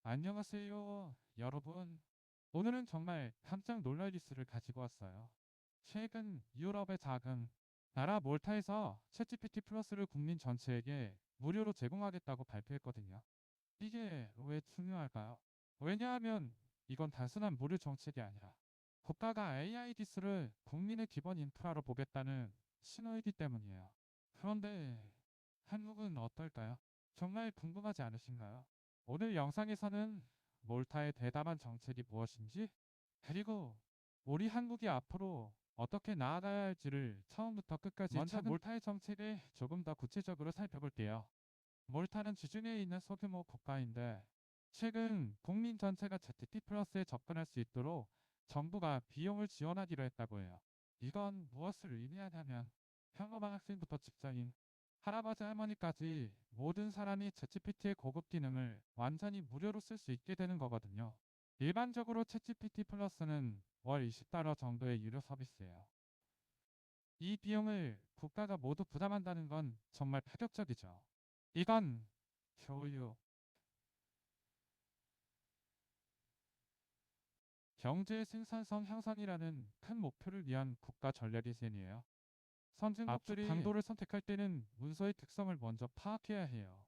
안녕하세요, 여러분. 오늘은 정말 깜짝 놀랄 뉴스를 가지고 왔어요. 최근 유럽의 작은 나라 몰타에서 챗GPT 플러스를 국민 전체에게 무료로 제공하겠다고 발표했거든요. 이게 왜 중요할까요? 왜냐하면 이건 단순한 무료 정책이 아니라 국가가 AI 기술을 국민의 기본 인프라로 보겠다는 신호이기 때문이에요. 그런데 한국은 어떨까요? 정말 궁금하지 않으신가요? 오늘 영상에서는 몰타의 대담한 정책이 무엇인지, 그리고 우리 한국이 앞으로 어떻게 나아가야 할지를 처음부터 끝까지 먼저 몰타의 정책을 조금 더 구체적으로 살펴볼게요. 몰타는 지중해에 있는 소규모 국가인데 최근 국민 전체가 ZT 플러스에 접근할 수 있도록 정부가 비용을 지원하기로 했다고 해요. 이건 무엇을 의미하냐면 평범한 학생부터 직장인, 할아버지 할머니까지 모든 사람이 챗GPT의 고급 기능을 완전히 무료로 쓸 수 있게 되는 거거든요. 일반적으로 챗GPT 플러스는 월 20달러 정도의 유료 서비스예요. 이 비용을 국가가 모두 부담한다는 건 정말 파격적이죠. 이건 교육, 경제 생산성 향상이라는 큰 목표를 위한 국가 전략의 셈이에요. 선진국들이 강도를 선택할 때는 문서의 특성을 먼저 파악해야 해요.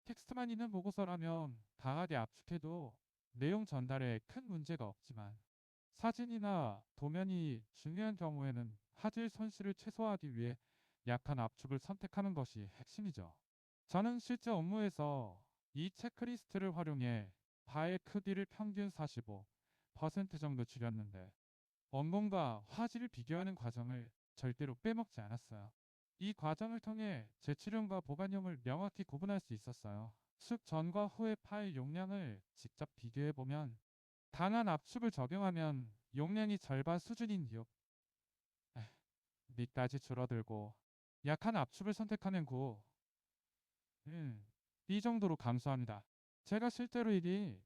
텍스트만 있는 보고서라면 강하게 압축해도 내용 전달에 큰 문제가 없지만 사진이나 도면이 중요한 경우에는 화질 손실을 최소화하기 위해 약한 압축을 선택하는 것이 핵심이죠. 저는 실제 업무에서 이 체크리스트를 활용해 파일 크기를 평균 45% 정도 줄였는데 원본과 화질을 비교하는 과정을 절대로 빼먹지 않았어요. 이 과정을 통해 재출력과 보관용을 명확히 구분할 수 있었어요. 습 전과 후의 파일 용량을 직접 비교해보면 강한 압축을 적용하면 용량이 절반 수준인 6미까지 줄어들고 약한 압축을 선택하면 9, 이 정도로 감소합니다. 제가 실제로 이리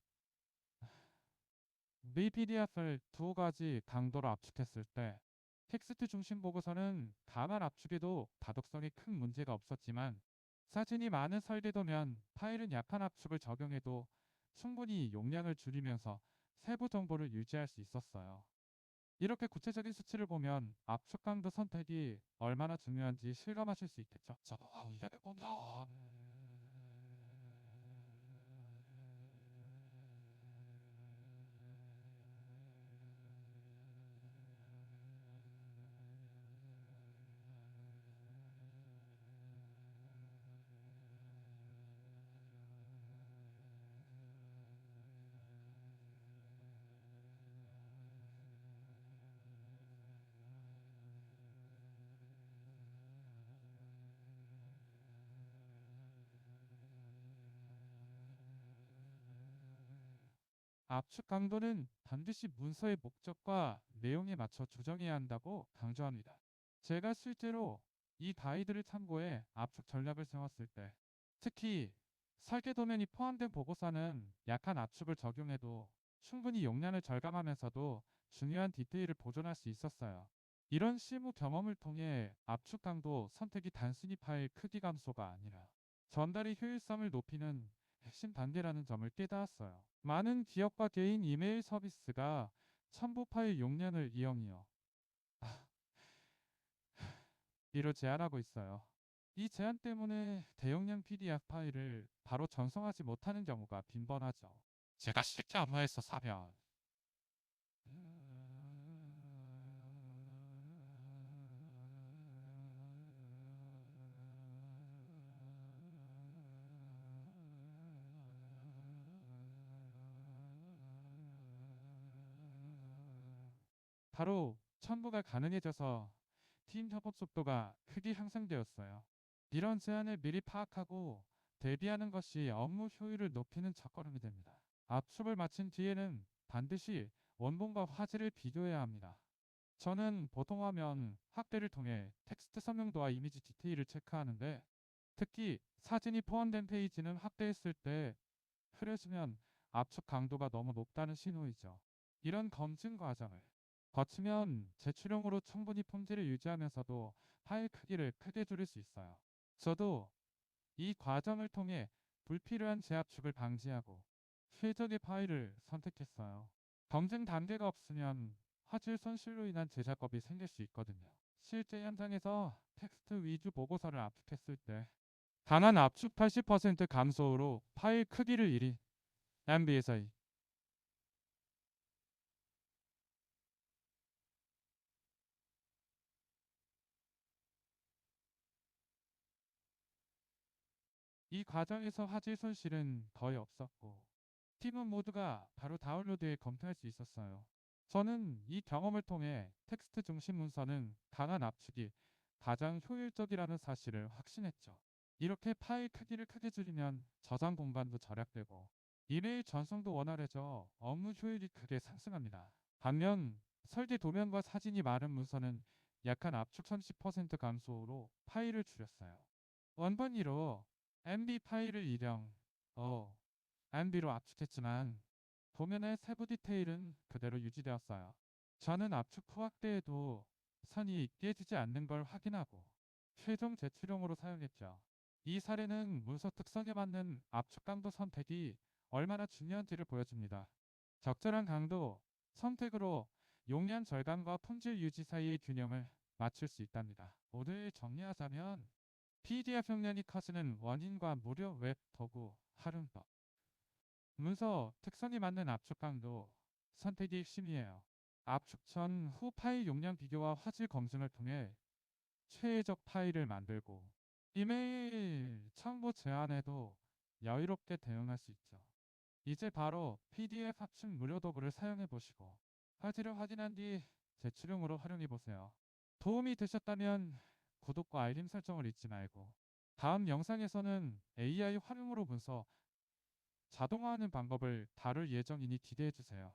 BPDF를 두 가지 강도로 압축했을 때 텍스트 중심 보고서는 강한 압축에도 다독성에 큰 문제가 없었지만 사진이 많은 설계도면 파일은 약한 압축을 적용해도 충분히 용량을 줄이면서 세부 정보를 유지할 수 있었어요. 이렇게 구체적인 수치를 보면 압축 강도 선택이 얼마나 중요한지 실감하실 수 있겠죠. 압축 강도는 반드시 문서의 목적과 내용에 맞춰 조정해야 한다고 강조합니다. 제가 실제로 이 가이드를 참고해 압축 전략을 세웠을 때, 특히 설계 도면이 포함된 보고서는 약한 압축을 적용해도 충분히 용량을 절감하면서도 중요한 디테일을 보존할 수 있었어요. 이런 실무 경험을 통해 압축 강도 선택이 단순히 파일 크기 감소가 아니라 전달의 효율성을 높이는 핵심 단계라는 점을 깨달았어요. 많은 기업과 개인 이메일 서비스가 첨부 파일 용량을 이용이요. 이로 제한하고 있어요. 이 제한 때문에 대용량 PDF 파일을 바로 전송하지 못하는 경우가 빈번하죠. 제가 실제 업무에서 사면 바로 첨부가 가능해져서 팀 협업 속도가 크게 향상되었어요. 이런 제한을 미리 파악하고 대비하는 것이 업무 효율을 높이는 첫걸음이 됩니다. 압축을 마친 뒤에는 반드시 원본과 화질을 비교해야 합니다. 저는 보통 화면 확대를 통해 텍스트 선명도와 이미지 디테일을 체크하는데 특히 사진이 포함된 페이지는 확대했을 때 흐려지면 압축 강도가 너무 높다는 신호이죠. 이런 검증 과정을 거치면 재출용으로 충분히 품질을 유지하면서도 파일 크기를 크게 줄일 수 있어요. 저도 이 과정을 통해 불필요한 재압축을 방지하고 최적의 파일을 선택했어요. 검증 단계가 없으면 화질 손실로 인한 제작업이 생길 수 있거든요. 실제 현장에서 텍스트 위주 보고서를 압축했을 때 단한 압축 80% 감소로 파일 크기를 1위 MB에서 이 과정에서 화질 손실은 거의 없었고 팀원 모두가 바로 다운로드에 검토할 수 있었어요. 저는 이 경험을 통해 텍스트 중심 문서는 강한 압축이 가장 효율적이라는 사실을 확신했죠. 이렇게 파일 크기를 크게 줄이면 저장 공간도 절약되고 이메일 전송도 원활해져 업무 효율이 크게 상승합니다. 반면 설계 도면과 사진이 많은 문서는 약한 압축 30% 감소로 파일을 줄였어요. 원본위로 MB 파일을 1형 MB로 압축했지만 도면의 세부 디테일은 그대로 유지되었어요. 저는 압축 후 확대해도 선이 깨지지 않는 걸 확인하고 최종 제출용으로 사용했죠. 이 사례는 문서 특성에 맞는 압축 강도 선택이 얼마나 중요한지를 보여줍니다. 적절한 강도 선택으로 용량 절감과 품질 유지 사이의 균형을 맞출 수 있답니다. 모두 정리하자면 PDF 흉년이 커지는 원인과 무료 웹 도구 활용법. 문서 특성에 맞는 압축 강도 선택이 핵심이에요. 압축 전 후 파일 용량 비교와 화질 검증을 통해 최적 파일을 만들고 이메일 첨부 제한에도 여유롭게 대응할 수 있죠. 이제 바로 PDF 합축 무료 도구를 사용해 보시고 화질을 확인한 뒤 재출용으로 활용해 보세요. 도움이 되셨다면 구독과 알림 설정을 잊지 말고 다음 영상에서는 AI 활용으로 문서 자동화하는 방법을 다룰 예정이니 기대해 주세요.